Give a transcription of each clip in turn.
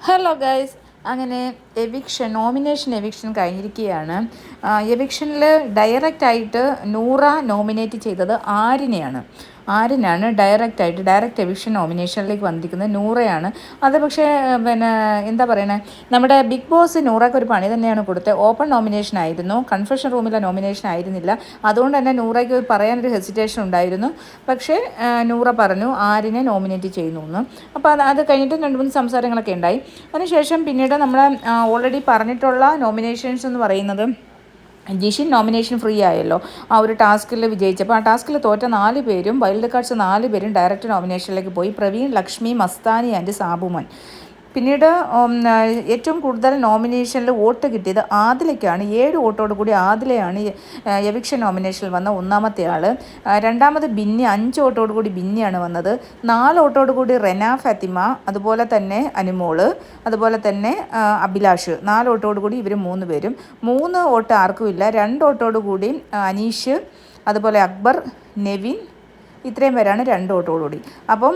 Hello guys, അങ്ങനെ nomination കഴിഞ്ഞിരിക്കുകയാണ്. എവിക്ഷനിൽ ഡയറക്റ്റായിട്ട് നൂറ നോമിനേറ്റ് ചെയ്തത് ആര്യനാണ് ഡയറക്റ്റ് എവിക്ഷൻ നോമിനേഷനിലേക്ക് വന്നിരിക്കുന്നത് നൂറയാണ്. അത് പക്ഷേ എന്താ പറയണേ, നമ്മുടെ ബിഗ് ബോസ് നൂറയ്ക്ക് ഒരു പണി തന്നെയാണ് കൊടുത്തത്. ഓപ്പൺ നോമിനേഷൻ ആയിരുന്നു, കൺഫെഷൻ റൂമിലെ നോമിനേഷൻ ആയിരുന്നില്ല. അതുകൊണ്ട് തന്നെ നൂറയ്ക്ക് പറയാനൊരു ഹെസിറ്റേഷൻ ഉണ്ടായിരുന്നു. പക്ഷേ നൂറ പറഞ്ഞു ആര്യനെ നോമിനേറ്റ് ചെയ്യുന്നു എന്ന്. അപ്പോൾ അത് കഴിഞ്ഞിട്ട് 2-3 സംസാരങ്ങളൊക്കെ ഉണ്ടായി. അതിനുശേഷം പിന്നീട് നമ്മൾ ഓൾറെഡി പറഞ്ഞിട്ടുള്ള നോമിനേഷൻസ് എന്ന് പറയുന്നത്, ജിഷിൻ നോമിനേഷൻ ഫ്രീ ആയല്ലോ ആ ഒരു ടാസ്കിൽ വിജയിച്ചപ്പോൾ. ആ ടാസ്കിൽ തോറ്റ 4 പേരും, വൈൽഡ് കാർഡ്സ് 4 പേരും ഡയറക്റ്റ് നോമിനേഷനിലേക്ക് പോയി. പ്രവീൺ, ലക്ഷ്മി, മസ്താനി ആൻഡ് സാബുമോൻ. പിന്നീട് ഏറ്റവും കൂടുതൽ നോമിനേഷനിൽ വോട്ട് കിട്ടിയത് ആദിലയ്ക്കാണ്. 7 വോട്ടോട് കൂടി ആദിലയാണ് എവിക്ഷൻ നോമിനേഷനിൽ വന്ന ഒന്നാമത്തെ ആൾ. രണ്ടാമത് ബിന്നി, 5 വോട്ടോട് കൂടി ബിന്നിയാണ് വന്നത്. 4 വോട്ടോട് കൂടി റെന ഫാത്തിമ, അതുപോലെ തന്നെ അനുമോള്, അതുപോലെ തന്നെ അഭിലാഷ്. 4 വോട്ടോട് കൂടി ഇവർ 3 പേരും. 3 വോട്ട് ആർക്കും ഇല്ല. 2 വോട്ടോട് കൂടി അനീഷ്, അതുപോലെ അക്ബർ, നെവിൻ, ഇത്രയും പേരാണ് 2 വോട്ടോടുകൂടി. അപ്പം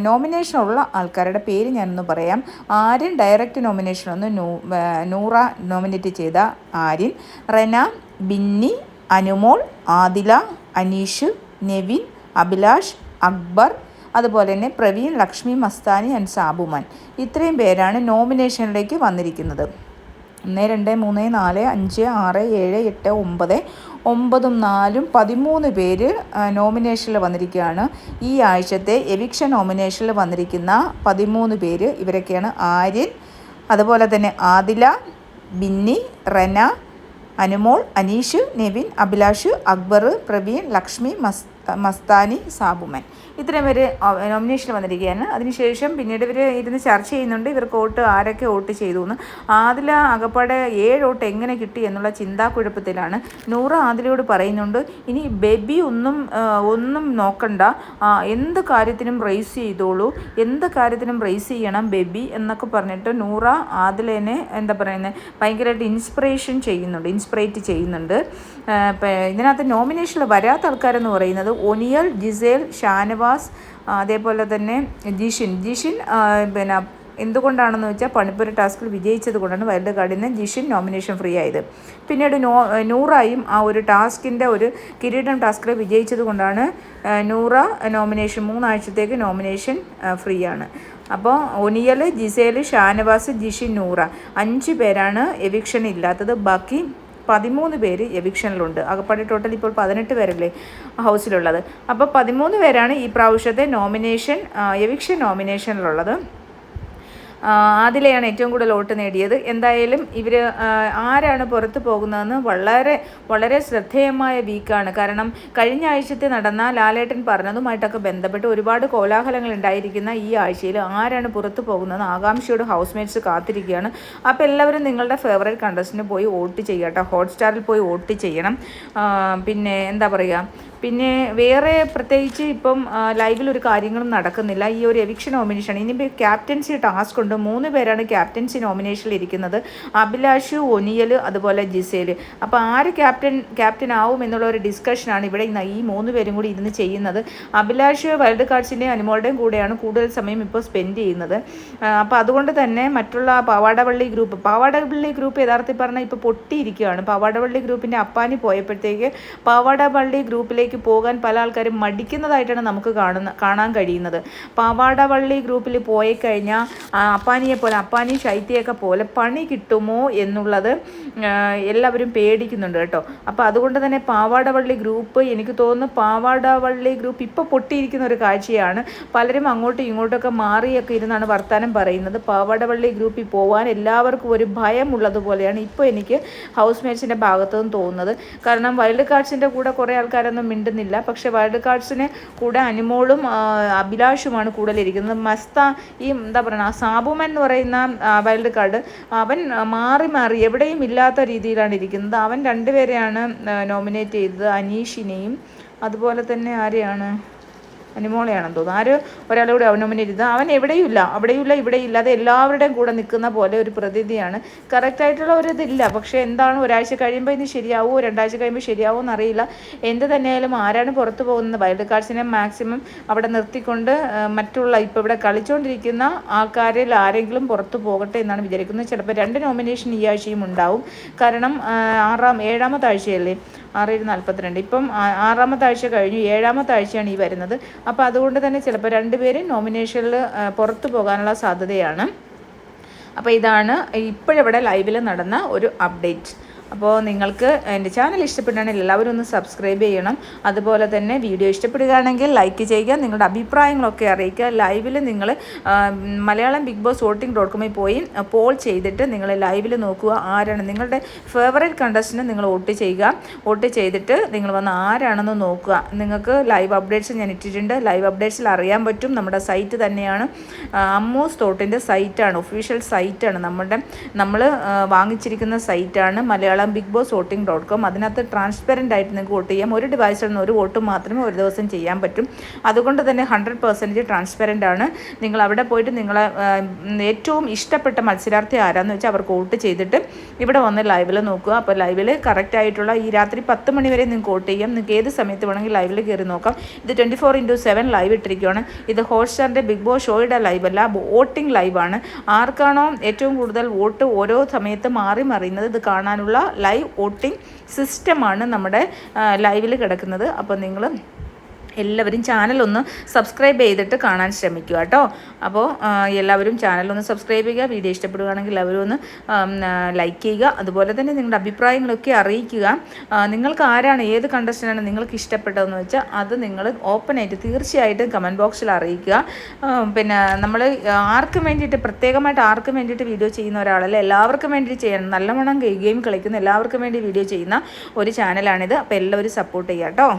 നോമിനേഷനുള്ള ആൾക്കാരുടെ പേര് ഞാനൊന്ന് പറയാം. ആര്യൻ ഡയറക്റ്റ് നോമിനേഷൻ ഒന്ന് നൂറ നോമിനേറ്റ് ചെയ്ത ആര്യൻ, റെന, ബിന്നി, അനുമോൾ, ആദില, അനീഷ്, നെവിൻ, അഭിലാഷ്, അക്ബർ, അതുപോലെ തന്നെ പ്രവീൺ, ലക്ഷ്മി, മസ്താനി ആൻഡ് സാബുമാൻ. ഇത്രയും പേരാണ് നോമിനേഷനിലേക്ക് വന്നിരിക്കുന്നത്. 1, 2, 3, 4, 5, 6, 7, 8, 9, 9, 4, 13 പേര് നോമിനേഷനിൽ വന്നിരിക്കുകയാണ്. ഈ ആഴ്ചത്തെ എവിക്ഷൻ നോമിനേഷനിൽ വന്നിരിക്കുന്ന 13 പേര് ഇവരൊക്കെയാണ്: ആര്യൻ, അതുപോലെ തന്നെ ആദില, ബിന്നി, റെന, അനുമോൾ, അനീഷ്, നെവിൻ, അഭിലാഷ്, അക്ബർ, പ്രവീൺ, ലക്ഷ്മി, മസ്താനി, സാബുമാൻ. ഇത്രയും പേര് നോമിനേഷൻ വന്നിരിക്കുകയാണ്. അതിനുശേഷം പിന്നീട് ഇവർ ഇരുന്ന് ചർച്ച ചെയ്യുന്നുണ്ട്, ഇവർക്ക് ആരൊക്കെ വോട്ട് ചെയ്തു എന്ന്. ആദില അകപ്പാടെ 7 വോട്ട് എങ്ങനെ കിട്ടി എന്നുള്ള ചിന്താക്കുഴപ്പത്തിലാണ്. നൂറ ആദിലയോട് പറയുന്നുണ്ട്, ഇനി ബേബി ഒന്നും നോക്കണ്ട, എന്ത് കാര്യത്തിനും റേസ് ചെയ്തോളൂ, എന്ത് കാര്യത്തിനും റേസ് ചെയ്യണം ബേബി എന്നൊക്കെ പറഞ്ഞിട്ട് നൂറ ആദിലേനെ എന്താ പറയുന്നത്, ഭയങ്കരമായിട്ട് ഇൻസ്പിറേറ്റ് ചെയ്യുന്നുണ്ട്. ഇതിനകത്ത് നോമിനേഷനിൽ വരാത്ത ആൾക്കാരെന്ന് പറയുന്നത് ഒനിയൽ, ജിസേൽ, ഷാനവാസ്, അതേപോലെ തന്നെ ജിഷിൻ. പിന്നെ എന്തുകൊണ്ടാണെന്ന് വെച്ചാൽ പണിപ്പുര ടാസ്കിൽ വിജയിച്ചത് കൊണ്ടാണ് വൈൽഡ് കാർഡിന് ജിഷിൻ നോമിനേഷൻ ഫ്രീ ആയത്. പിന്നീട് നൂറായും ആ ഒരു ടാസ്കിൻ്റെ ഒരു കിരീടം ടാസ്കിൽ വിജയിച്ചത് കൊണ്ടാണ് നൂറ നോമിനേഷൻ 3 ആഴ്ചത്തേക്ക് നോമിനേഷൻ ഫ്രീ ആണ്. അപ്പോൾ ഒനിയൽ, ജിസേൽ, ഷാനവാസ്, ജിഷിൻ, നൂറ 5 പേരാണ് എവിക്ഷൻ ഇല്ലാത്തത്. ബാക്കി 13 പേര് എവിക്ഷനിലുണ്ട്. അകപ്പാടെ ടോട്ടൽ ഇപ്പോൾ 18 പേരല്ലേ ഹൗസിലുള്ളത്. അപ്പോൾ 13 പേരാണ് ഈ പ്രാവശ്യത്തെ എവിക്ഷൻ നോമിനേഷനിലുള്ളത്. ആദിലയാണ് ഏറ്റവും കൂടുതൽ വോട്ട് നേടിയത്. എന്തായാലും ഇവർ ആരാണ് പുറത്ത് പോകുന്നതെന്ന് വളരെ വളരെ ശ്രദ്ധേയമായ വീക്കാണ്. കാരണം കഴിഞ്ഞ ആഴ്ചത്തെ നടന്ന ലാലേട്ടൻ പറഞ്ഞതുമായിട്ടൊക്കെ ബന്ധപ്പെട്ട് ഒരുപാട് കോലാഹലങ്ങൾ ഉണ്ടായിരിക്കുന്ന ഈ ആഴ്ചയിൽ ആരാണ് പുറത്ത് പോകുന്നതെന്ന് ആകാംക്ഷയോട് ഹൗസ്മേറ്റ്സ് കാത്തിരിക്കുകയാണ്. അപ്പോൾ എല്ലാവരും നിങ്ങളുടെ ഫേവറേറ്റ് കണ്ടസ്റ്റൻറ്റിന് പോയി വോട്ട് ചെയ്യട്ടോ. ഹോട്ട്സ്റ്റാറിൽ പോയി വോട്ട് ചെയ്യണം. പിന്നെ എന്താ പറയുക, പിന്നെ വേറെ പ്രത്യേകിച്ച് ഇപ്പം ലൈവിൽ ഒരു കാര്യങ്ങളും നടക്കുന്നില്ല. ഈ ഒരു എവിക്ഷൻ നോമിനേഷൻ ഇനിയിപ്പോൾ ക്യാപ്റ്റൻസി ടാസ്ക് ഉണ്ട്. 3 പേരാണ് ക്യാപ്റ്റൻസി നോമിനേഷനിൽ ഇരിക്കുന്നത്: അഭിലാഷ്, ഒനിയൽ, അതുപോലെ ജിസേൽ. അപ്പോൾ ആര് ക്യാപ്റ്റൻ ആവും എന്നുള്ള ഒരു ഡിസ്കഷനാണ് ഇവിടെ ഈ 3 പേരും കൂടി ഇരുന്ന് ചെയ്യുന്നത്. അഭിലാഷ് വൈൽഡ് കാർഡ്സിൻ്റെയും അനുമോളുടെയും കൂടെയാണ് കൂടുതൽ സമയം ഇപ്പോൾ സ്പെൻഡ് ചെയ്യുന്നത്. അപ്പോൾ അതുകൊണ്ട് തന്നെ മറ്റുള്ള പാവാടവള്ളി ഗ്രൂപ്പ് യഥാർത്ഥത്തിൽ പറഞ്ഞാൽ ഇപ്പോൾ പൊട്ടിയിരിക്കുകയാണ്. പാവാടവള്ളി ഗ്രൂപ്പിൻ്റെ അപ്പാനി പോയപ്പോഴത്തേക്ക് പാവാടവള്ളി ഗ്രൂപ്പിലേക്ക് പോകാൻ പല ആൾക്കാരും മടിക്കുന്നതായിട്ടാണ് നമുക്ക് കാണാൻ കഴിയുന്നത്. പാവാടവള്ളി ഗ്രൂപ്പിൽ പോയി കഴിഞ്ഞാൽ അപ്പാനി ശൈത്യയൊക്കെ പോലെ പണി കിട്ടുമോ എന്നുള്ളത് എല്ലാവരും പേടിക്കുന്നുണ്ട് കേട്ടോ. അപ്പോൾ അതുകൊണ്ട് തന്നെ പാവാടവള്ളി ഗ്രൂപ്പ്, എനിക്ക് തോന്നുന്നു പാവാടവള്ളി ഗ്രൂപ്പ് ഇപ്പോൾ പൊട്ടിയിരിക്കുന്ന ഒരു കാഴ്ചയാണ്. പലരും അങ്ങോട്ടും ഇങ്ങോട്ടൊക്കെ മാറിയൊക്കെ ഇരുന്നാണ് വർത്തമാനം പറയുന്നത്. പാവാടവള്ളി ഗ്രൂപ്പിൽ പോകാൻ എല്ലാവർക്കും ഒരു ഭയമുള്ളതുപോലെയാണ് ഇപ്പോൾ എനിക്ക് ഹൗസ്മേറ്റ്സിൻ്റെ ഭാഗത്തുനിന്ന് തോന്നുന്നത്. കാരണം വൈൽഡ് കാർഡ്സിൻ്റെ കൂടെ കുറേ ആൾക്കാരൊന്നും മിണ്ടുന്നില്ല. പക്ഷേ വൈൽഡ് കാർഡ്സിന് കൂടെ അനുമോളും അഭിലാഷുമാണ് കൂടുതലിരിക്കുന്നത്. എന്താ പറയുക, സാബുമൻ എന്ന് പറയുന്ന വൈൽഡ് കാർഡ്, അവൻ മാറി എവിടെയും ഇല്ലാത്ത രീതിയിലാണ് ഇരിക്കുന്നത്. അവൻ 2 പേരെയാണ് നോമിനേറ്റ് ചെയ്തത്, അനീഷിനെയും അതുപോലെ തന്നെ ആരെയാണ് അനിമോളയാണെന്ന് തോന്നുന്നു, ഒരാളുടെ കൂടെ നോമിനേറ്റ് ചെയ്തത്. അവൻ എവിടെയും ഇവിടെയില്ല, അത് എല്ലാവരുടെയും കൂടെ നിൽക്കുന്ന പോലെ ഒരു പ്രതീതിയാണ്. കറക്റ്റായിട്ടുള്ള ഒരു ഇതില്ല. പക്ഷേ എന്താണ്, ഒരാഴ്ച കഴിയുമ്പോൾ ഇത് ശരിയാവുമോ, 2 ആഴ്ച കഴിയുമ്പോൾ ശരിയാവുമോ എന്നറിയില്ല. എന്ത് തന്നെയായാലും ആരാണ് പുറത്ത് പോകുന്നത്, വൈൽഡ് കാർഡ്സിനെ മാക്സിമം അവിടെ നിർത്തിക്കൊണ്ട് മറ്റുള്ള ഇപ്പോൾ ഇവിടെ കളിച്ചുകൊണ്ടിരിക്കുന്ന ആൾക്കാരിൽ ആരെങ്കിലും പുറത്ത് പോകട്ടെ എന്നാണ് വിചാരിക്കുന്നത്. ചിലപ്പോൾ 2 നോമിനേഷൻ ഈ ആഴ്ചയും ഉണ്ടാവും. കാരണം 7ാമത്തെ ആഴ്ചയല്ലേ, 6:42. ഇപ്പം 6ാമത്തെ ആഴ്ച കഴിഞ്ഞു, 7ാമത്തെ ആഴ്ചയാണ് ഈ വരുന്നത്. അപ്പോൾ അതുകൊണ്ട് തന്നെ ചിലപ്പോൾ 2 പേര് നോമിനേഷനിൽ പുറത്തു പോകാനുള്ള സാധ്യതയാണ്. അപ്പോൾ ഇതാണ് ഇപ്പോഴിവിടെ ലൈവിൽ നടന്ന ഒരു അപ്ഡേറ്റ്. അപ്പോൾ നിങ്ങൾക്ക് എൻ്റെ ചാനൽ ഇഷ്ടപ്പെടുകയാണെങ്കിൽ എല്ലാവരും ഒന്ന് സബ്സ്ക്രൈബ് ചെയ്യണം. അതുപോലെ തന്നെ വീഡിയോ ഇഷ്ടപ്പെടുകയാണെങ്കിൽ ലൈക്ക് ചെയ്യുക, നിങ്ങളുടെ അഭിപ്രായങ്ങളൊക്കെ അറിയിക്കുക. ലൈവിൽ നിങ്ങൾ മലയാളം ബിഗ് ബോസ് voting.comൽ പോയി പോൾ ചെയ്തിട്ട് നിങ്ങൾ ലൈവിൽ നോക്കുക, ആരാണ് നിങ്ങളുടെ ഫേവറേറ്റ് കണ്ടസ്റ്റൻറ്റ് നിങ്ങൾ വോട്ട് ചെയ്യുക. വോട്ട് ചെയ്തിട്ട് നിങ്ങൾ വന്ന് ആരാണെന്ന് നോക്കുക. നിങ്ങൾക്ക് ലൈവ് അപ്ഡേറ്റ്സ് ഞാൻ ഇട്ടിട്ടുണ്ട്. ലൈവ് അപ്ഡേറ്റ്സിൽ അറിയാൻ പറ്റും. നമ്മുടെ സൈറ്റ് തന്നെയാണ്, അമ്മൂസ് തോട്ടിൻ്റെ സൈറ്റാണ്, ഒഫീഷ്യൽ സൈറ്റാണ്, നമ്മൾ വാങ്ങിച്ചിരിക്കുന്ന സൈറ്റാണ് മലയാളം ബിഗ് ബോസ് voting.com. അതിനകത്ത് ട്രാൻസ്പെറൻ്റ് ആയിട്ട് നിങ്ങൾക്ക് വോട്ട് ചെയ്യാം. ഒരു ഡിവൈസിൽ നിന്ന് ഒരു വോട്ട് മാത്രമേ ഒരു ദിവസം ചെയ്യാൻ പറ്റും. അതുകൊണ്ട് തന്നെ 100% ട്രാൻസ്പെറൻ്റ് ആണ്. നിങ്ങൾ അവിടെ പോയിട്ട് നിങ്ങളെ ഏറ്റവും ഇഷ്ടപ്പെട്ട മത്സരാർത്ഥി ആരാന്ന് വെച്ചാൽ അവർക്ക് വോട്ട് ചെയ്തിട്ട് ഇവിടെ വന്ന് ലൈവിൽ നോക്കുക. അപ്പോൾ ലൈവിൽ കറക്റ്റായിട്ടുള്ള ഈ രാത്രി 10 മണി വരെ നിങ്ങൾക്ക് വോട്ട് ചെയ്യാം. നിങ്ങൾക്ക് ഏത് സമയത്ത് വേണമെങ്കിൽ ലൈവിൽ കയറി നോക്കാം. ഇത് 24/7 ലൈവ് ഇട്ടിരിക്കുകയാണ്. ഇത് ഹോട്ട്സ്റ്റാറിൻ്റെ ബിഗ് ബോസ് ഷോയുടെ ലൈവല്ല, വോട്ടിംഗ് ലൈവാണ്. ആർക്കാണോ ഏറ്റവും കൂടുതൽ വോട്ട് ഓരോ സമയത്ത് മാറി മറിയുന്നത് ഇത് കാണാനുള്ള ലൈവ് വോട്ടിംഗ് സിസ്റ്റമാണ് നമ്മുടെ ലൈവിൽ കിടക്കുന്നത്. അപ്പോൾ നിങ്ങൾ എല്ലാവരും ചാനലൊന്ന് സബ്സ്ക്രൈബ് ചെയ്തിട്ട് കാണാൻ ശ്രമിക്കുക കേട്ടോ. അപ്പോൾ എല്ലാവരും ചാനലൊന്ന് സബ്സ്ക്രൈബ് ചെയ്യുക. വീഡിയോ ഇഷ്ടപ്പെടുകയാണെങ്കിൽ എല്ലാവരും ഒന്ന് ലൈക്ക് ചെയ്യുക. അതുപോലെ തന്നെ നിങ്ങളുടെ അഭിപ്രായങ്ങളൊക്കെ അറിയിക്കുക. നിങ്ങൾക്ക് ആരാണ്, ഏത് കണ്ടസ്റ്റൻ്റാണ് നിങ്ങൾക്ക് ഇഷ്ടപ്പെട്ടതെന്ന് വെച്ചാൽ അത് നിങ്ങൾ ഓപ്പണായിട്ട് തീർച്ചയായിട്ടും കമൻറ്റ് ബോക്സിൽ അറിയിക്കുക. പിന്നെ നമ്മൾ ആർക്കും വേണ്ടിയിട്ട്, പ്രത്യേകമായിട്ട് ആർക്കും വേണ്ടിയിട്ട് വീഡിയോ ചെയ്യുന്ന ഒരാളല്ല, എല്ലാവർക്കും വേണ്ടി ചെയ്യണം. നല്ലവണ്ണം ഗെയിം കളിക്കുന്ന എല്ലാവർക്കും വേണ്ടി വീഡിയോ ചെയ്യുന്ന ഒരു ചാനലാണിത്. അപ്പോൾ എല്ലാവരും സപ്പോർട്ട് ചെയ്യുക കേട്ടോ.